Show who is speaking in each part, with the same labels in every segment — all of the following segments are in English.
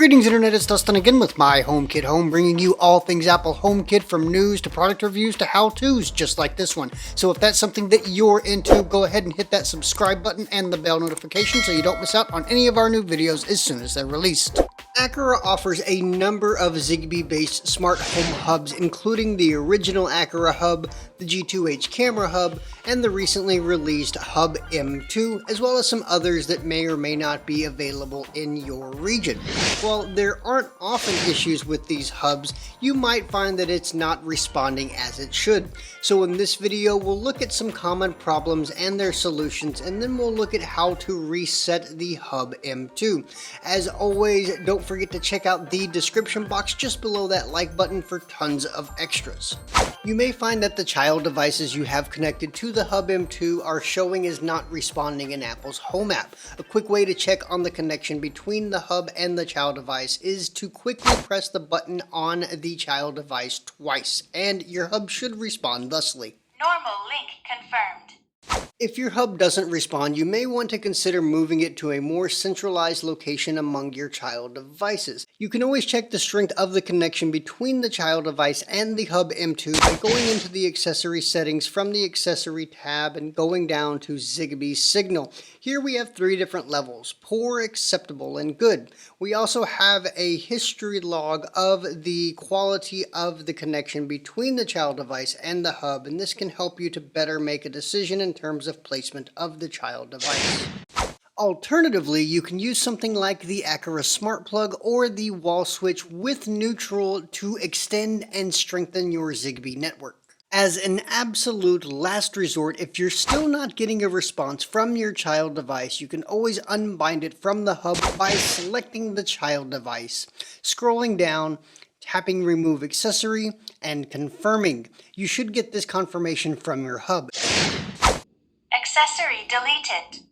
Speaker 1: Greetings Internet, it's Dustin again with my HomeKit Home, bringing you all things Apple HomeKit, from news to product reviews to how-tos just like this one. So if that's something that you're into, go ahead and hit that subscribe button and the bell notification so you don't miss out on any of our new videos as soon as they're released. Aqara offers a number of Zigbee-based smart home hubs, including the original Aqara Hub, the G2H camera hub, and the recently released Hub M2, as well as some others that may or may not be available in your region. While there aren't often issues with these hubs, you might find that it's not responding as it should. So in this video, we'll look at some common problems and their solutions, and then we'll look at how to reset the Hub M2. As always, don't forget to check out the description box just below that like button for tons of extras. You may find that the child devices you have connected to the Hub M2 are showing as not responding in Apple's Home app. A quick way to check on the connection between the hub and the child device is to quickly press the button on the child device twice, and your hub should respond thusly.
Speaker 2: Normal link confirmed.
Speaker 1: If your hub doesn't respond, you may want to consider moving it to a more centralized location among your child devices. You can always check the strength of the connection between the child device and the Hub M2 by going into the accessory settings from the accessory tab and going down to Zigbee signal. Here we have 3 different levels: poor, acceptable, and good. We also have a history log of the quality of the connection between the child device and the hub, and this can help you to better make a decision in terms of placement of the child device. Alternatively, you can use something like the Aqara Smart Plug or the wall switch with neutral to extend and strengthen your Zigbee network. As an absolute last resort, if you're still not getting a response from your child device, you can always unbind it from the hub by selecting the child device, scrolling down, tapping remove accessory, and confirming. You should get this confirmation from your hub.
Speaker 2: Accessory deleted.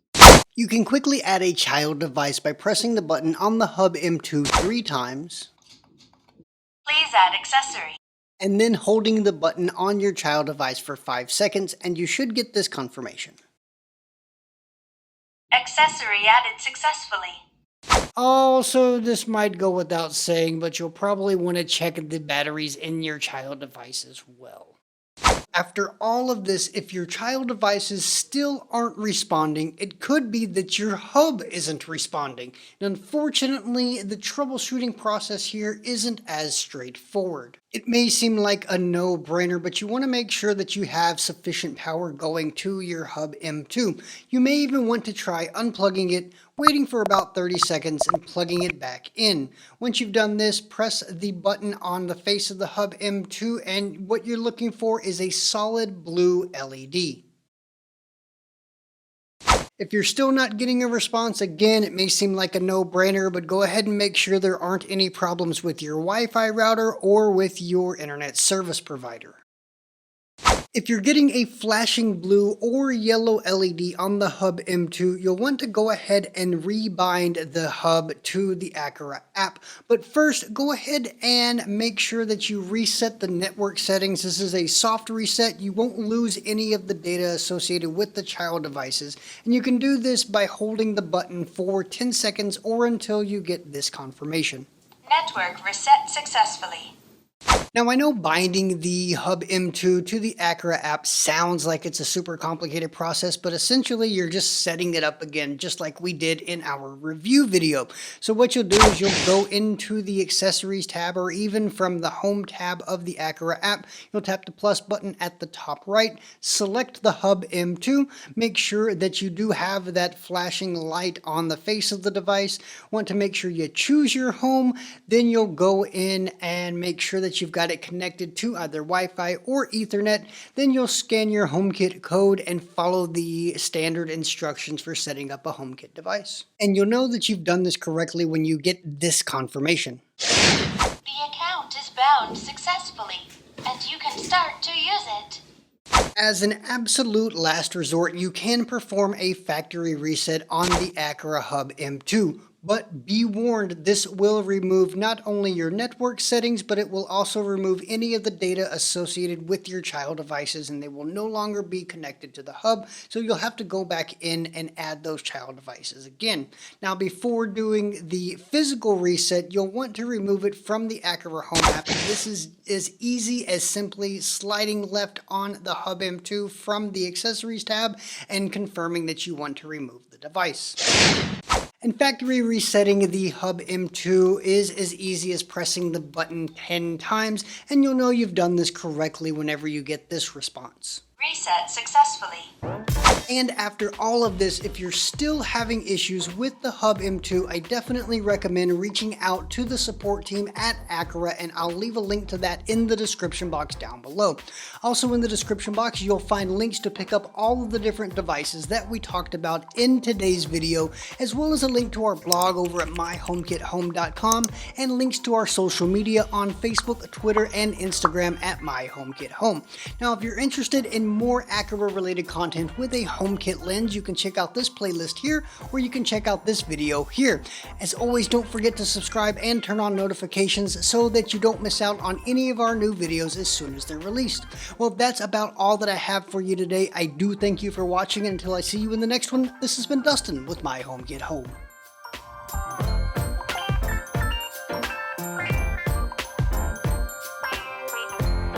Speaker 1: You can quickly add a child device by pressing the button on the Hub M2 3 times.
Speaker 2: Please add accessory.
Speaker 1: And then holding the button on your child device for 5 seconds, and you should get this confirmation.
Speaker 2: Accessory added successfully.
Speaker 1: Also, this might go without saying, but you'll probably want to check the batteries in your child device as well. After all of this, if your child devices still aren't responding, it could be that your hub isn't responding. And unfortunately, the troubleshooting process here isn't as straightforward. It may seem like a no-brainer, but you want to make sure that you have sufficient power going to your Hub M2. You may even want to try unplugging it, waiting for about 30 seconds, and plugging it back in. Once you've done this, press the button on the face of the Hub M2, and what you're looking for is a solid blue LED. If you're still not getting a response, again, it may seem like a no-brainer, but go ahead and make sure there aren't any problems with your Wi-Fi router or with your internet service provider. If you're getting a flashing blue or yellow LED on the Hub M2, you'll want to go ahead and rebind the hub to the Aqara app. But first, go ahead and make sure that you reset the network settings. This is a soft reset. You won't lose any of the data associated with the child devices. And you can do this by holding the button for 10 seconds or until you get this confirmation.
Speaker 2: Network reset successfully.
Speaker 1: Now, I know binding the Hub M2 to the Aqara app sounds like it's a super complicated process, but essentially you're just setting it up again, just like we did in our review video. So what you'll do is you'll go into the accessories tab, or even from the home tab of the Aqara app, you'll tap the plus button at the top right, select the Hub M2, make sure that you do have that flashing light on the face of the device. Want to make sure you choose your home, then you'll go in and make sure that you've got it connected to either Wi-Fi or Ethernet. Then you'll scan your HomeKit code and follow the standard instructions for setting up a HomeKit device. And you'll know that you've done this correctly when you get this confirmation.
Speaker 2: The account is bound successfully, and you can start to use it.
Speaker 1: As an absolute last resort, you can perform a factory reset on the Aqara Hub M2. But be warned, this will remove not only your network settings, but it will also remove any of the data associated with your child devices, and they will no longer be connected to the hub, so you'll have to go back in and add those child devices again. Now, before doing the physical reset, you'll want to remove it from the Aqara Home app. This is as easy as simply sliding left on the Hub M2 from the Accessories tab and confirming that you want to remove the device. And factory resetting the Hub M2 is as easy as pressing the button 10 times, and you'll know you've done this correctly whenever you get this response.
Speaker 2: Reset successfully.
Speaker 1: And after all of this, if you're still having issues with the Hub M2, I definitely recommend reaching out to the support team at Aqara, and I'll leave a link to that in the description box down below. Also in the description box, you'll find links to pick up all of the different devices that we talked about in today's video, as well as a link to our blog over at myhomekithome.com and links to our social media on Facebook, Twitter, and Instagram at myhomekithome. Now, if you're interested in more Aqara related content with a HomeKit lens, you can check out this playlist here, or you can check out this video here. As always, don't forget to subscribe and turn on notifications so that you don't miss out on any of our new videos as soon as they're released. Well, that's about all that I have for you today. I do thank you for watching, and until I see you in the next one, this has been Dustin with My HomeKit Home.